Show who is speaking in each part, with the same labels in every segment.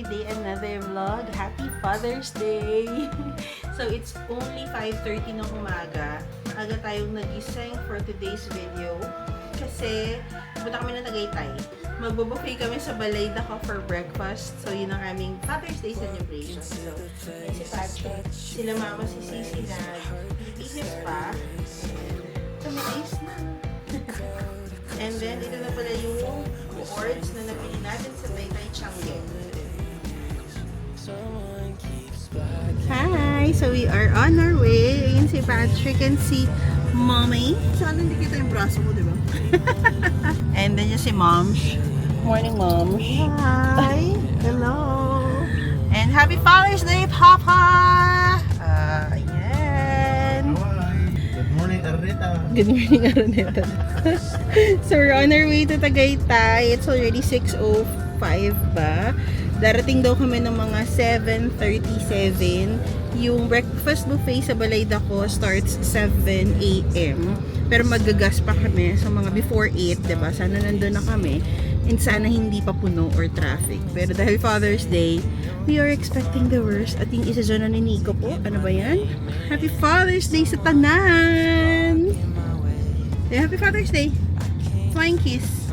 Speaker 1: day, another vlog. Happy Father's Day! So, it's only 5:30 ng umaga. Aga tayong nagising for today's video. Kasi, punta kami ng Tagaytay. Magbo-buffet kami sa Balayda ko for breakfast. So, yun ang aming Father's Day celebration. So, yan si Patrick. Sila mama si Sisi na ihip pa. Kami ayos na. And then, ito na pala yung boards na nabili natin sa Taytay Changi. Hi! So, we are on our way. Ayun si Patrick and si Mommy.
Speaker 2: Sana hindi kita yung braso mo, di ba?
Speaker 1: And then yung si Moms. Morning, Moms.
Speaker 2: Hi! Hello!
Speaker 1: And Happy Father's Day, Papa! Ayan.
Speaker 2: Good morning, Arnita.
Speaker 1: Good morning, Araneta. So, we're on our way to Tagaytay. It's already 6:05 ba? Darating daw kami ng mga 7:37. Yung breakfast buffet sa Balayda ko starts 7 a.m. Pero magagas pa kami sa mga before 8, diba? Sana nandun na kami. And sana hindi pa puno or traffic. Pero dahil Father's Day, we are expecting the worst. At yung isa dyan na ni Nico po, ano ba yan? Happy Father's Day sa tanan! Happy Father's Day! Flying kiss!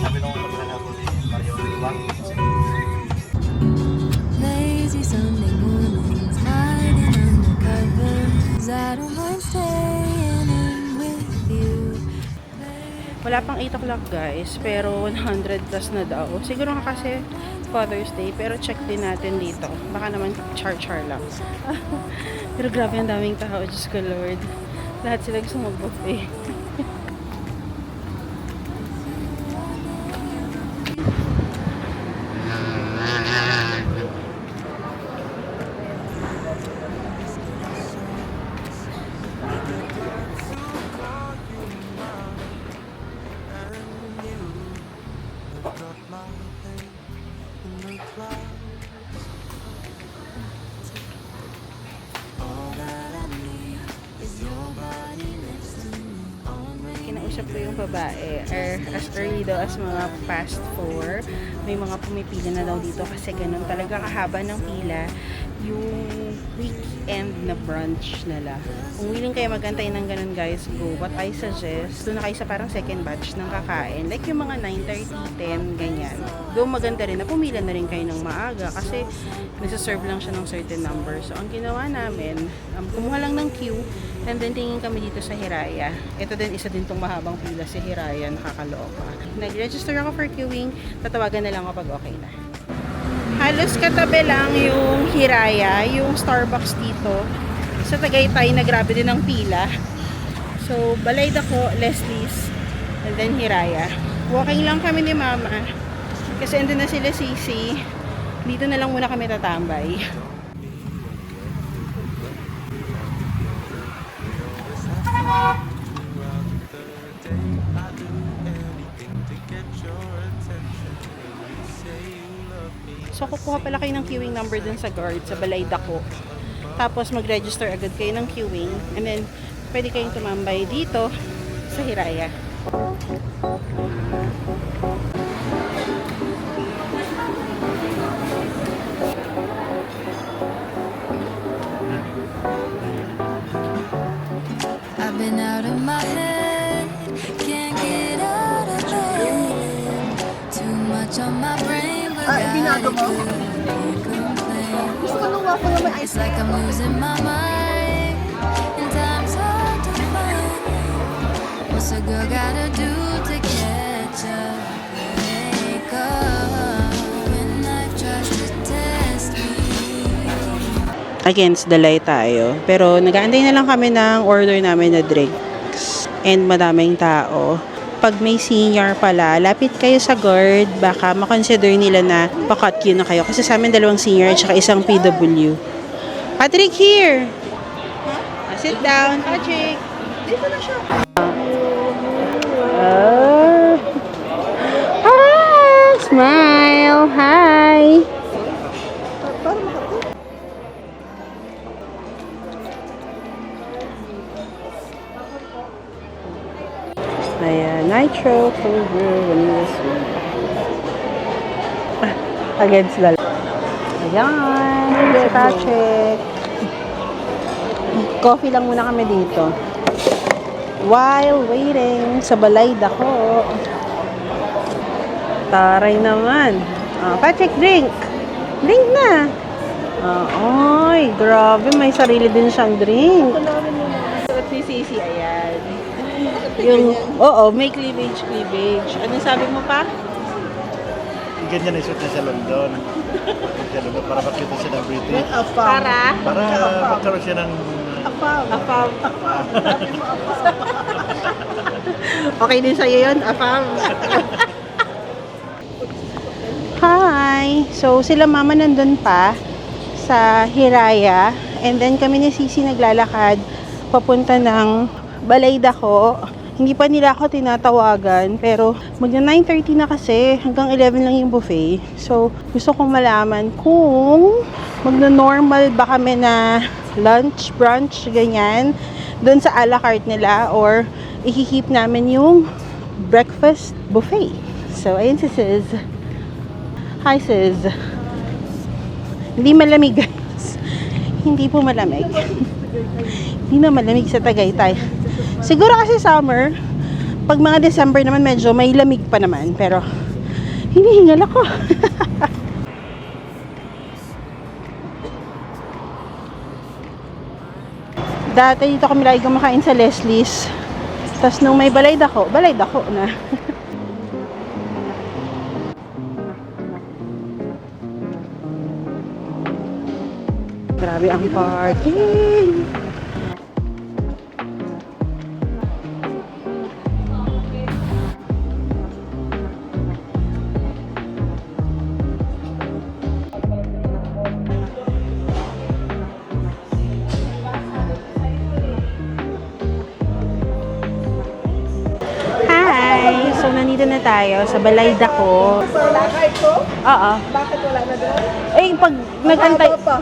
Speaker 2: Sabi nung kapatid ako ni Mario Rivang.
Speaker 3: Lazy Sunday mornings, hiding under covers. I don't mind staying in with you.
Speaker 1: Wala pang 8 o'clock guys, pero 100 plus na daw. Siguro nga kasi Father's Day, pero check din natin dito. Baka naman char-char lang. Pero grabe ang daming tao, Diyos ko Lord. Lahat sila gusto mag-buffet. Kinausap ko yung babae, as early daw as mga past 4, may mga pumipila na daw dito kasi ganun talaga kahaba ng pila yung weekend na brunch nila. Kung willing kayo magantay ng ganun guys, go. But I suggest, doon na kayo sa parang second batch ng kakain. Like yung mga 9:30, 10, ganyan. Go maganda rin na pumila na rin kayo ng maaga kasi nasa-serve lang siya ng certain number. So, ang ginawa namin, kumuha lang ng queue and then tingin kami dito sa Hiraya. Ito din, isa din tong mahabang pila si Hiraya, nakakalooka. Nag-register ako for queuing, tatawagan na lang ako pag okay na. Halos katabi lang yung Hiraya, yung Starbucks dito. Sa Tagaytay na grabe din ang pila. So, Balayda ko, Leslie's, and then Hiraya. Walking lang kami ni Mama. Kasi andun na sila Sisi. Dito na lang muna kami tatambay. So, kukuha pala kayo ng queuing number dun sa guard, sa Balayda ko. Tapos, mag-register agad kayo ng queuing. And then, pwede kayong tumambay dito sa Hiraya.
Speaker 3: I've been out of my head, can't get out of bed. Too much on my brain, but
Speaker 2: binago mo? Gusto ko nung waffle na may
Speaker 3: It's like I'm losing my mind, and time's hard to find. What's a girl gotta do to catch up? Wake up when life tries to test me.
Speaker 1: Against the light tayo. Pero nag-aantay na lang kami ng order namin na drinks. And madaming tao. Pag may senior pala, lapit kayo sa guard. Baka makonsider nila na pakat queue na kayo. Kasi sa amin 2 senior at saka isang PW. Patrick, here! Sit down, Patrick.
Speaker 2: Dito na siya.
Speaker 1: Smile! Hi!
Speaker 2: Para makati.
Speaker 1: Ayan, nitro, cold brew, vanilla sweet. Against the... Ayan, si Patrick. Coffee lang muna kami dito. While waiting sa balay dako. Taray naman. Patrick, drink! Drink na! Ay, grabe. May sarili din siyang drink. At si Sisi, ayan. Yung, oo, may cleavage. Ano sabi mo pa?
Speaker 2: Ganyan isuot niya sa London. Sa London para makita siya ng British.
Speaker 1: Para?
Speaker 2: Para magkaroon siya ng...
Speaker 1: Afam. Okay din sa'yo yun, Afam. Hi! So, sila mama nandun pa sa Hiraya. And then kami ni Sisi naglalakad papunta ng Balay Dako. Hindi pa nila ako tinatawagan, pero magna 9:30 na kasi, hanggang 11 lang yung buffet. So, gusto kong malaman kung magno-normal ba kami na lunch, brunch, ganyan, doon sa a la carte nila, or ihihip namin yung breakfast buffet. So, ayun si Sis. Hi, Sis. Hindi malamig, guys. Hindi po malamig. Hindi na malamig sa Tagaytay. Siguro kasi summer, pag mga December naman medyo may lamig pa naman, pero hinihingal ako. Dati dito kami lagi kumakain sa Leslie's. Tapos nung may balay dako na. Grabe ang parking. So, nandito na tayo sa Balay Dako.
Speaker 4: Lakay ko?
Speaker 1: Oo.
Speaker 4: Bakit wala na doon?
Speaker 1: Eh, pag nag-antay,
Speaker 4: pa.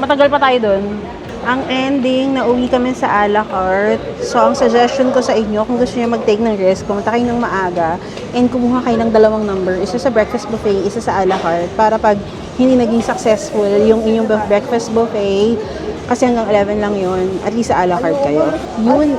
Speaker 1: matagal pa tayo doon. Ang ending, nauwi kami sa a la carte. So, ang suggestion ko sa inyo, kung gusto niyo mag-take ng risk, pumunta kayo ng maaga and kumuha kayo ng dalawang number. Isa sa breakfast buffet, isa sa a la carte. Para pag hindi naging successful yung inyong breakfast buffet, kasi hanggang 11 lang yun, at least sa a la carte kayo. Yun,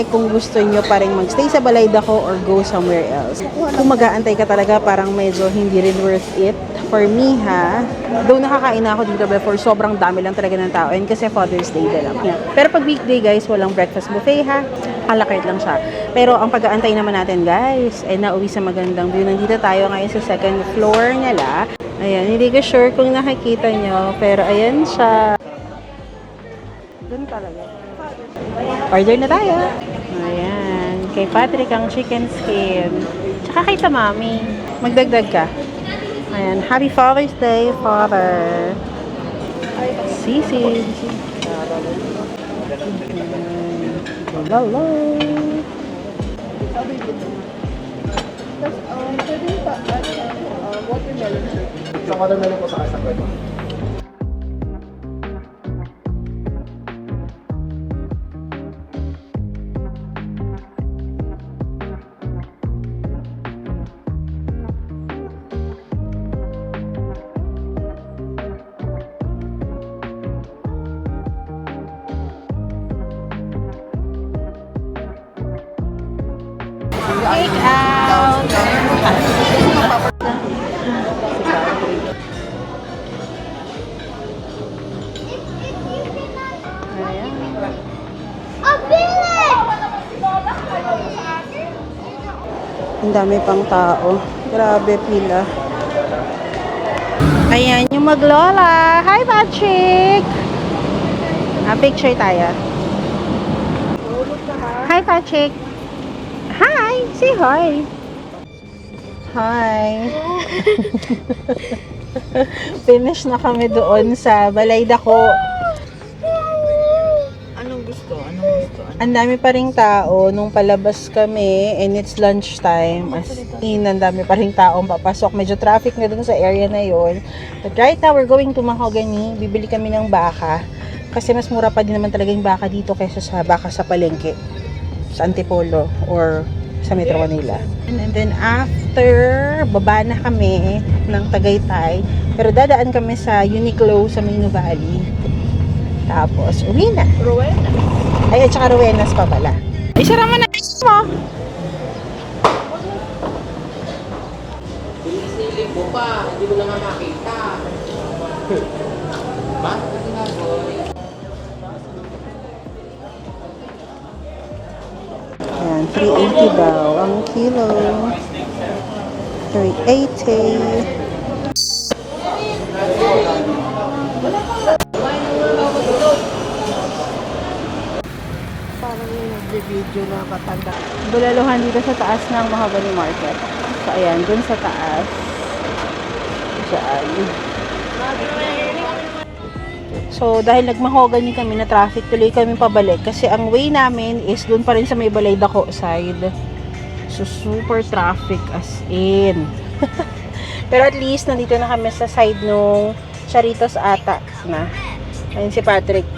Speaker 1: kung gusto nyo pa rin magstay sa Balay Dako or go somewhere else. Kung mag-aantay ka talaga, parang medyo hindi rin worth it. For me, ha, though nakakain na ako dito before, sobrang dami lang talaga ng tao. And kasi Father's Day na lang. Pero pag weekday, guys, walang breakfast buffet, ha. A la carte lang siya. Pero ang pag-aantay naman natin, guys, nauwi sa magandang view. Nandito tayo ngayon sa second floor nila. Ayan, hindi ko sure kung nakikita nyo, pero ayan siya. Doon talaga. Order na tayo. Ayan. Kay Patrick ang chicken skin. Tsaka kay Tamami. Magdagdag ka. Ayan. Happy Father's Day, Father. Sisi. Hello.
Speaker 4: Pwede pa, watermelon shake. Isang watermelon po sa isang kwento.
Speaker 1: Take out. Ang dami pang tao. Grabe pila. Ayan yung maglola. Hi, Patrick! Picture tayo. Hi, Patrick! Hi! Say hi! Hi! Finish na kami doon sa Balay Dako.
Speaker 4: Anong gusto?
Speaker 1: Ang dami pa ring tao nung palabas kami and it's lunchtime. As in, ang dami pa ring tao papasok. Medyo traffic na dun sa area na yon. But right now, we're going to Mahogany. Bibili kami ng baka. Kasi mas mura pa din naman talaga yung baka dito kaysa sa baka sa palengke. Sa Antipolo or sa Metro Manila. And then after, baba na kami ng Tagaytay. Pero dadaan kami sa Uniqlo sa Magno Valley. Tapos, uwi na.
Speaker 5: Rowena.
Speaker 1: Ay, at saka Rowenas pa pala. Isara mo na mo.
Speaker 5: Sinisili mo pa, hindi mo na nga makita. Bakit na boy?
Speaker 1: Ayan, 380 daw ang kilo. 380.
Speaker 5: Parang yung nag-video na matanda.
Speaker 1: Bulaluhan dito sa taas ng Mahogany Market. So, ayan, dun sa taas. Diyan. So, dahil nagmahogany kami na traffic, tuloy kami pabalik. Kasi ang way namin is dun pa rin sa may Balay Dako side. So, super traffic as in. Pero at least, nandito na kami sa side nung Charitos ata na. Ayun si Patrick.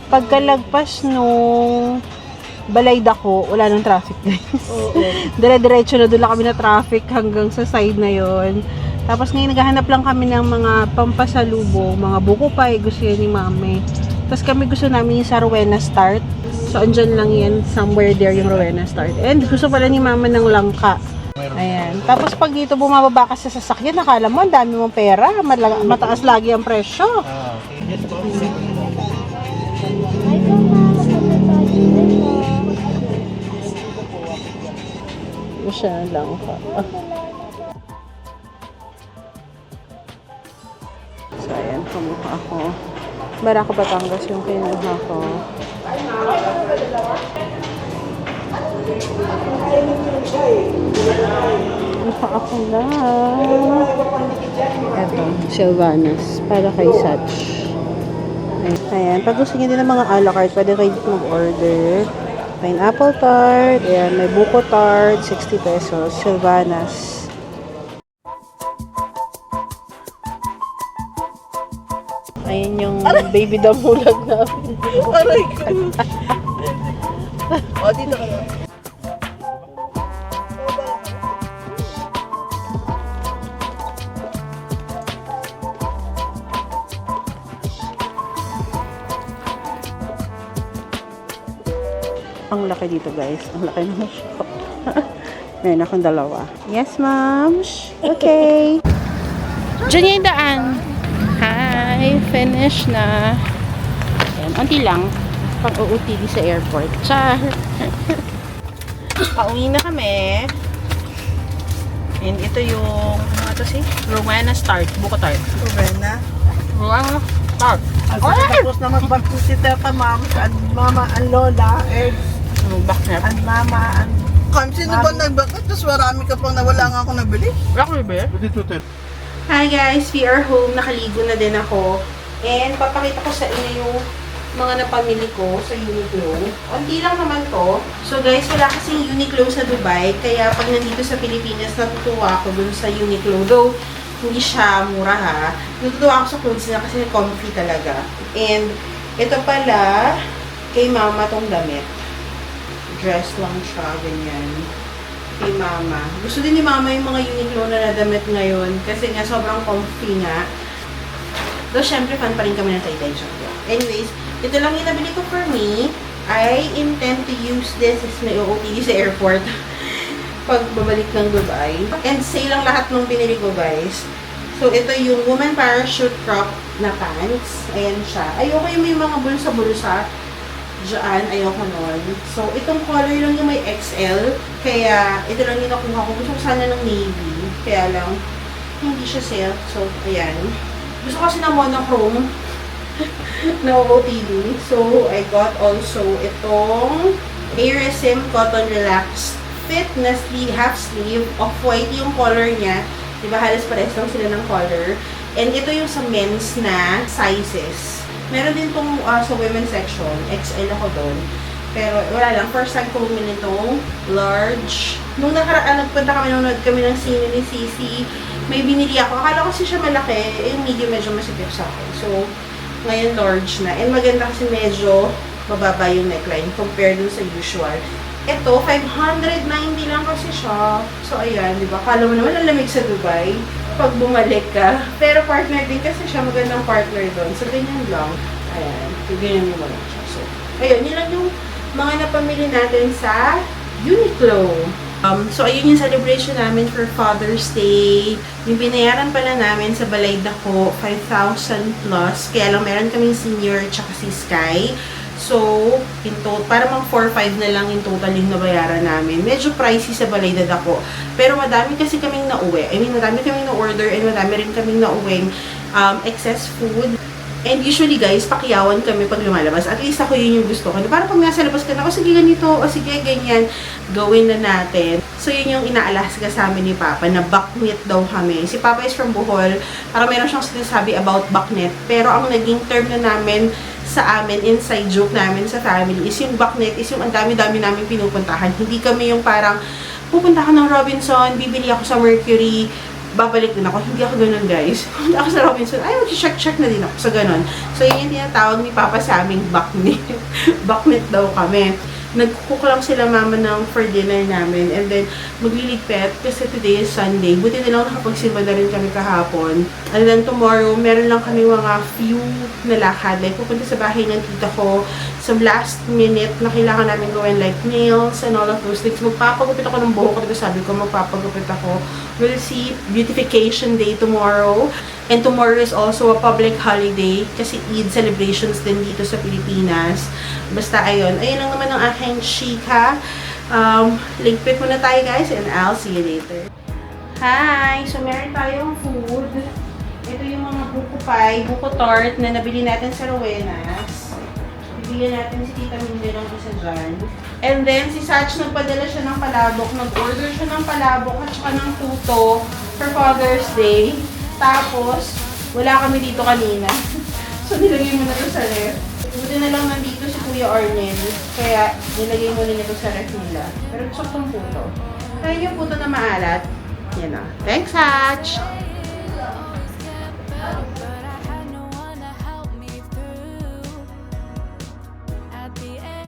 Speaker 1: Pagkalagpas nung Balay Dako, wala nang traffic guys. Dire-diretso na doon lang kami na traffic hanggang sa side na yon. Tapos ngayon naghahanap lang kami ng mga pampasalubong, mga buko pie, gusto yan ni Mami. Tapos kami gusto namin yung sa Rowena Start. So andyan lang yan, somewhere there yung Rowena Start. And gusto pala ni Mama ng langka. Ayan. Tapos pag dito bumababa ka sa sasakyan, nakala mo, ang dami mong pera. Mataas lagi ang presyo.
Speaker 2: Ah, okay. Yes po.
Speaker 1: Siya langka. So ayan, kumuha ako. Barako Batangas yung kinuha ko. Kumuha ako na. Eto, Sylvanas. Para kay Satch. Ayan. Pag gusto niyo din ng mga a la carte, pwede kayo dito mag-order. Pineapple tart. Ayan, may buko tart. 60 pesos. Sylvanas. Ayan yung baby damulag namin.
Speaker 5: Aray ko. O, dito ka na.
Speaker 1: Ang laki dito guys. Ang laki ng shop. Meron akong dalawa. Yes, ma'am. Okay. Diyan yung daan. Hi. Finish na. Ayan. Unti lang. Pang-OOTD sa airport. Char. Pauwi na kami. And ito yung, ano ito si? Rowena Start. Buko tart.
Speaker 5: Rowena.
Speaker 1: Rowena Start.
Speaker 5: Tapos na magbakto si Teta Ma'am, at Mama, ang Lola, and
Speaker 1: Bakit?
Speaker 5: ang Mama, ang... Sino ba nagbakit? Tapos marami ka pang nawala nga ako nabili.
Speaker 1: Rocky Bear?
Speaker 2: Pwede tutin.
Speaker 1: Hi guys, we are home. Nakaligo na din ako. And papakita ko sa inyo yung mga napamili ko sa Uniqlo. Unti lang naman to. So guys, wala kasing Uniqlo sa Dubai. Kaya pag nandito sa Pilipinas, natutuwa ako dun sa Uniqlo. Though, hindi siya mura ha. Natutuwa ako sa clothes na kasi comfy talaga. And ito pala, kay Mama tong damit. Dress lang siya, ganyan. Kay Mama. Gusto din ni Mama yung mga Uniqlo na nadamit ngayon kasi nga sobrang comfy nga. Though, syempre, fan pa rin kami ng Taytay Shop. Anyways, ito lang yung nabili ko for me. I intend to use this as may OOTD sa airport pag babalik ng Dubai. And sale lang lahat nung binili ko, guys. So, ito yung woman parachute crop na pants. Ayan siya. Ayoko yung may mga bulsa-bulsa. Diyan, ayoko nun. So, itong color lang yung may XL. Kaya, ito lang yung nakuha ko. Gusto ko sana ng navy. Kaya lang, hindi siya sale. So, ayan. Gusto ko kasi ng monochrome na OOTD. So, I got also itong Aerosim Cotton Relaxed Fit na sleeve, half sleeve. Off-white yung color niya. Diba, halos pares lang sila ng color. And ito yung sa men's na sizes. Meron din tong sa women's section. XL ako doon. Pero wala lang, first time ko bumili nitong large. Nung nakaraan, nagpunta kami, nanonood kami ng sine ni Sisi, may binili ako. Akala ko kasi siya malaki, yung medium medyo masikip sa akin. So, ngayon large na. And maganda kasi medyo mababa yung neckline compared dun sa usual. Ito, 590 lang kasi siya. So, ayan, di ba? Akala mo naman ang lamig sa Dubai pag bumalik ka. Pero partner din kasi siya, magandang partner doon. So, ganyan lang. Ayan, ganyan mo lang siya. So, ayun, yun lang yung mga napamili natin sa Uniqlo. So, ayun yung celebration namin for Father's Day. Yung binayaran pala namin sa Balayda ko, 5,000 plus. Kaya lang meron kaming senior tsaka si Sky. So, in total, para mang 4-5 na lang in total yung nabayaran namin. Medyo pricey sa Balayda ako. Pero madami kasi kaming nauwi. I mean, madami kaming na-order and madami rin kaming nauwing excess food. And usually guys, pakiyawan kami pag lumalabas. At least ako yun yung gusto ko. Para pag nasa labas ka na, o sige ganito, o sige ganyan, gawin na natin. So yun yung inaalasga sa amin ni Papa, na baknit daw kami. Si Papa is from Bohol, para meron siyang sinasabi about baknit. Pero ang naging term na namin sa amin, inside joke namin sa family, is yung baknit, is yung ang dami-dami namin pinupuntahan. Hindi kami yung parang, pupunta ka ng Robinson, bibili ako sa Mercury, babalik din ako. Hindi ako ganun, guys. Punta ako sa Robinson, ay, mag-check na din ako sa ganun. So, yun yung tinatawag ni Papa sa aming baknit. Baknit daw kami. Nag-cook lang sila mama ng for dinner namin. And then, magliligpit kasi today is Sunday. Buti na lang nakapagsimba na rin kami kahapon. And then, tomorrow, meron lang kami mga few na lakad. Like, pupunta sa bahay ng tita ko. Some last minute na kailangan namin gawin like nails and all of those things. Magpapagupit ako ng buhok ko. Diba sabi ko, magpapagupit ako. We'll see beautification day tomorrow. And tomorrow is also a public holiday kasi Eid celebrations din dito sa Pilipinas. Basta ayun. Ayun lang naman ang aking chika. Ligpit muna tayo guys and I'll see you later. Hi! So meron tayong food. Ito yung mga buko pie, buko tart na nabili natin sa Rowenas. Bibigyan natin si Tita Minde ng isa dyan. And then si Satch nagpadala siya ng palabok. Nag-order siya ng palabok at saka ng tuto for Father's Day. Tapos, wala kami dito kanina. So, nilagay mo na ito sa ref. Buti na lang nandito si Kuya Arnel. Kaya, nilagay mo na ito sa ref nila. Pero gusto kong puto. Kaya yung puto na maalat, yan na. Thanks, Hatch!